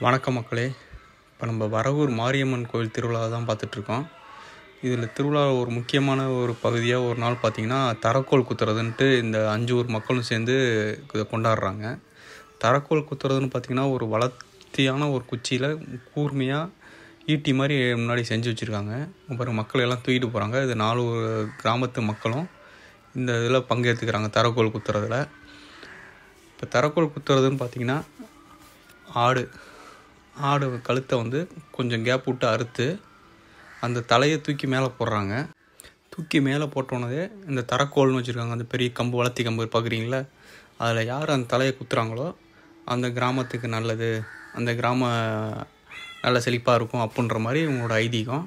வணக்கம் மக்களே. இப்போ நம்ம வரகூர் மாரியம்மன் கோவில் திருவிழா தான் பார்த்துட்ருக்கோம். இதில் திருவிழா ஒரு முக்கியமான ஒரு பகுதியாக ஒரு நாள் பார்த்திங்கன்னா தரக்கோல் குத்துறதுன்ட்டு இந்த 5 ஊர் மக்களும் சேர்ந்து இதை கொண்டாடுறாங்க. தரக்கோல் குத்துறதுன்னு பார்த்திங்கன்னா ஒரு வளர்த்தியான ஒரு குச்சியில் கூர்மையாக ஈட்டி மாதிரி முன்னாடி செஞ்சு வச்சுருக்காங்க. அப்புறம் மக்கள் எல்லாம் தூக்கிட்டு போகிறாங்க. இது 4 கிராமத்து மக்களும் இந்த இதில் பங்கேற்றுக்கிறாங்க தரக்கோல் குத்துறதுல. இப்போ தரக்கோல் குத்துறதுன்னு பார்த்திங்கன்னா ஆடு கழுத்தை கொஞ்சம் கேப் விட்டு அறுத்து அந்த தலையை தூக்கி மேலே போடுறாங்க. தூக்கி மேலே போட்டோன்னதே இந்த தரக்கோல்னு வச்சுருக்காங்க. அந்த பெரிய கம்பு, வளர்த்தி கம்பு பார்க்குறீங்களா, அதில் யார் அந்த தலையை குத்துறாங்களோ அந்த கிராமத்துக்கு நல்லது, அந்த கிராம நல்ல செழிப்பாக இருக்கும் அப்படின்ற மாதிரி இவங்களோட ஐதீகம்.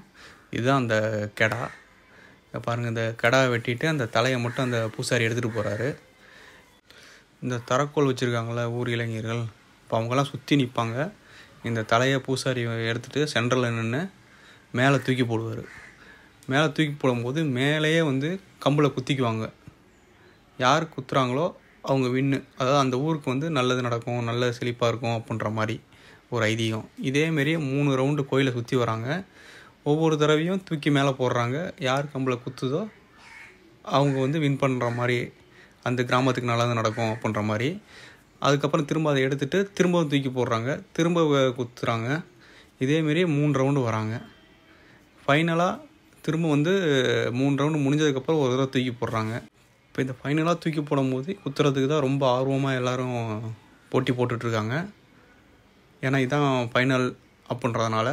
இதுதான் அந்த கெடா. பாருங்கள், இந்த கெடா வெட்டிட்டு அந்த தலையை மட்டும் அந்த பூசாரி எடுத்துகிட்டு போகிறாரு. இந்த தரக்கோல் வச்சுருக்காங்கள ஊர் இளைஞர்கள், இப்போ அவங்கெல்லாம் சுற்றி நிற்பாங்க. இந்த தலையை பூசாரி எடுத்துகிட்டு சென்டரில் நின்று மேலே தூக்கி போடுவார். மேலே தூக்கி போடும்போது மேலேயே கம்பில் குத்திக்குவாங்க. யார் குத்துறாங்களோ அவங்க வின்னு, அதாவது அந்த ஊருக்கு நல்லது நடக்கும், நல்ல செழிப்பாக இருக்கும் அப்படின்ற மாதிரி ஒரு ஐதீகம். இதேமாரி 3 ரவுண்டு கோயிலை சுற்றி வராங்க. ஒவ்வொரு தடவையும் தூக்கி மேலே போடுறாங்க. யார் கம்பில் குத்துதோ அவங்க வின் பண்ணுற மாதிரி, அந்த கிராமத்துக்கு நல்லது நடக்கும் அப்படின்ற மாதிரி. அதுக்கப்புறம் திரும்ப அதை எடுத்துகிட்டு திரும்பவும் தூக்கி போடுறாங்க, திரும்ப குத்துறாங்க. இதேமாரி 3 ரவுண்டு வராங்க. ஃபைனலாக திரும்ப 3 ரவுண்டு முடிஞ்சதுக்கப்புறம் ஒரு தடவை தூக்கி போடுறாங்க. இப்போ இந்த ஃபைனலாக தூக்கி போடும்போது குத்துறதுக்கு தான் ரொம்ப ஆர்வமாக எல்லோரும் போட்டி போட்டுட்ருக்காங்க. ஏன்னா இதுதான் ஃபைனல் அப்படின்றதுனால.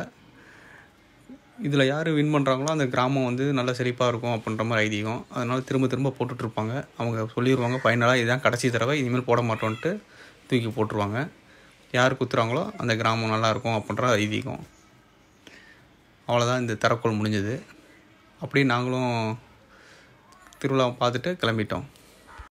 இதில் யார் வின் பண்ணுறாங்களோ அந்த கிராமம் நல்ல செழிப்பாக இருக்கும் அப்படின்ற மாதிரி ஐதீகம். அதனால் திரும்ப போட்டுட்ருப்பாங்க. அவங்க சொல்லிடுவாங்க ஃபைனலாக இதுதான் கடைசி தடவை, இனிமேல் போட மாட்டோன்ட்டு தூக்கி போட்டுருவாங்க. யார் குத்துறாங்களோ அந்த கிராமம் நல்லாயிருக்கும் அப்படின்ற ஐதீகம். அவ்வளோதான், இந்த தரக்கோல் முடிஞ்சது. அப்படியே நாங்களும் திருவிழாவை பார்த்துட்டு கிளம்பிட்டோம்.